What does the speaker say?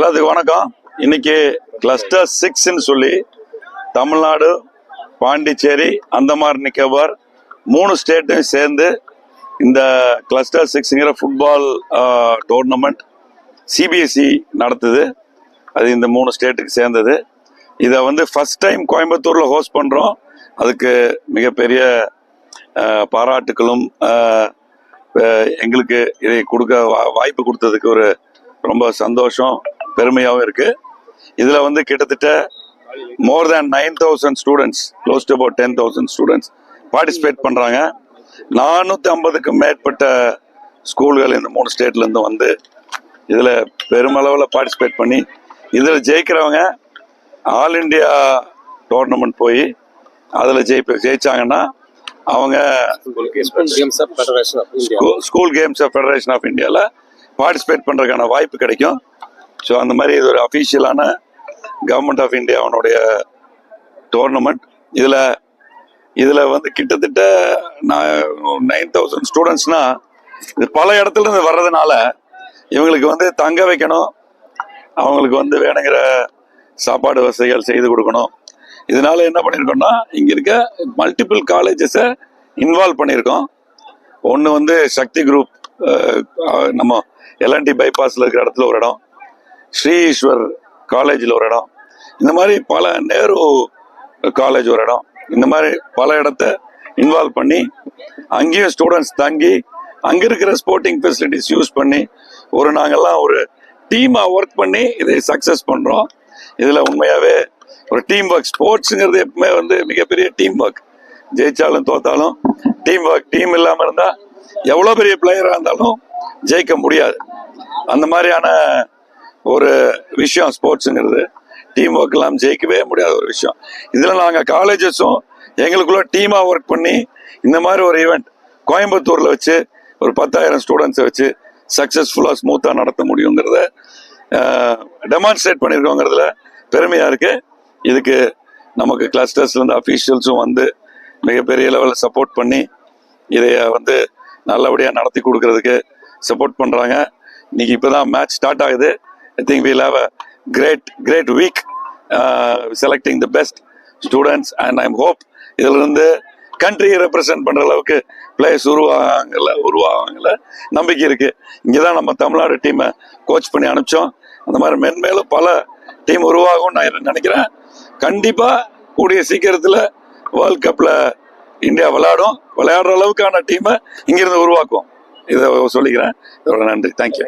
எல்லாத்துக்கும் வணக்கம். இன்னைக்கு கிளஸ்டர் 6ன்னு சொல்லி தமிழ்நாடு, பாண்டிச்சேரி, அந்தமான் நிக்கோபார் 3 ஸ்டேட்டையும் சேர்ந்து இந்த கிளஸ்டர் 6ங்கிற ஃபுட்பால் டோர்னமெண்ட் சிபிஎஸ்இ நடத்துது. அது இந்த 3 ஸ்டேட்டுக்கு சேர்ந்தது. இதை ஃபர்ஸ்ட் டைம் கோயம்புத்தூரில் ஹோஸ்ட் பண்ணுறோம். அதுக்கு மிகப்பெரிய பாராட்டுக்களும் எங்களுக்கு இதை கொடுக்க வாய்ப்பு கொடுத்ததுக்கு ஒரு ரொம்ப சந்தோஷம், பெருமையாகவும் இருக்கு. இதில் கிட்டத்தட்ட மோர் தேன் 9,000 students, close to about 10,000 students participate பண்ணுறாங்க. 450க்கும் மேற்பட்ட ஸ்கூல்கள் இந்த 3 ஸ்டேட்லேருந்து இதில் பெருமளவில் பார்ட்டிசிபேட் பண்ணி இதில் ஜெயிக்கிறவங்க ஆல் இண்டியா டோர்னமெண்ட் போய் அதில் ஜெயிச்சாங்கன்னா அவங்க ஸ்கூல் கேம்ஸ் ஃபெடரேஷன் ஆஃப் இந்தியாவில் பார்ட்டிசிபேட் பண்ணுறதுக்கான வாய்ப்பு கிடைக்கும். ஸோ அந்த மாதிரி இது ஒரு அஃபீஷியலான கவர்மெண்ட் ஆஃப் இந்தியாவுடைய டோர்னமெண்ட். இதில் கிட்டத்தட்ட 9,000 ஸ்டூடெண்ட்ஸ்னா இது பல இடத்துல இருந்து வர்றதுனால இவங்களுக்கு தங்க வைக்கணும், அவங்களுக்கு வேணுங்கிற சாப்பாடு வசதிகள் செய்து கொடுக்கணும். இதனால என்ன பண்ணியிருக்கோம்னா இங்க இருக்க மல்டிபிள் காலேஜஸை இன்வால்வ் பண்ணியிருக்கோம். ஒன்று சக்தி குரூப், நம்ம எல்என்டி பைபாஸ்ல இருக்கிற இடத்துல ஒரு இடம், ஸ்ரீ ஈஸ்வர் காலேஜில் ஒரு இடம், இந்த மாதிரி பல நேரு காலேஜ் ஒரு இடம், இந்த மாதிரி பல இடத்த இன்வால்வ் பண்ணி அங்கேயும் ஸ்டூடெண்ட்ஸ் தங்கி அங்கே இருக்கிற ஸ்போர்ட்டிங் ஃபெசிலிட்டிஸ் யூஸ் பண்ணி நாங்கள்லாம் ஒரு டீமாக ஒர்க் பண்ணி இதை சக்ஸஸ் பண்ணுறோம். இதில் உண்மையாகவே ஒரு டீம் ஒர்க், ஸ்போர்ட்ஸுங்கிறது எப்பவுமே மிகப்பெரிய டீம் ஒர்க். ஜெயிச்சாலும் தோத்தாலும் டீம் ஒர்க். டீம் இல்லாமல் இருந்தால் எவ்வளோ பெரிய பிளேயராக இருந்தாலும் ஜெயிக்க முடியாது. அந்த மாதிரியான ஒரு விஷயம் ஸ்போர்ட்ஸுங்கிறது. டீம் ஒர்க் இல்லாமல் ஜெயிக்கவே முடியாத ஒரு விஷயம். இதில் நாங்கள் காலேஜஸும் எங்களுக்குள்ள டீமாக ஒர்க் பண்ணி இந்த மாதிரி ஒரு ஈவெண்ட் கோயம்புத்தூரில் வச்சு ஒரு 10,000 ஸ்டூடெண்ட்ஸை வச்சு சக்ஸஸ்ஃபுல்லாக ஸ்மூத்தாக நடத்த முடியுங்கிறத டெமான்ஸ்ட்ரேட் பண்ணியிருக்கோங்கிறதுல பெருமையாக இருக்குது. இதுக்கு நமக்கு கிளஸ்டர்ஸ்லேருந்து அஃபீஷியல்ஸும் மிகப்பெரிய லெவலில் சப்போர்ட் பண்ணி இதை நல்லபடியாக நடத்தி கொடுக்கறதுக்கு சப்போர்ட் பண்ணுறாங்க. இன்னைக்கு இப்போ தான் மேட்ச் ஸ்டார்ட் ஆகுது. I think we'll have a great week selecting the best students and I hope இதிலிருந்து கண்ட்ரியை ரெப்ரசன்ட் பண்ணுற அளவுக்கு பிளேயர்ஸ் உருவாகல நம்பிக்கை இருக்குது. இங்கே தான் நம்ம தமிழ்நாடு டீமை கோச் பண்ணி அனுப்பிச்சோம். அந்த மாதிரி மென்மேலும் பல டீம் உருவாகும் நான் நினைக்கிறேன். கண்டிப்பாக கூடிய சீக்கிரத்தில் வேர்ல்ட் கப்பில் இந்தியா விளையாடுற அளவுக்கான டீமை இங்கிருந்து உருவாக்குவோம். இதை சொல்லிக்கிறேன். இதோட நன்றி. தேங்க்யூ.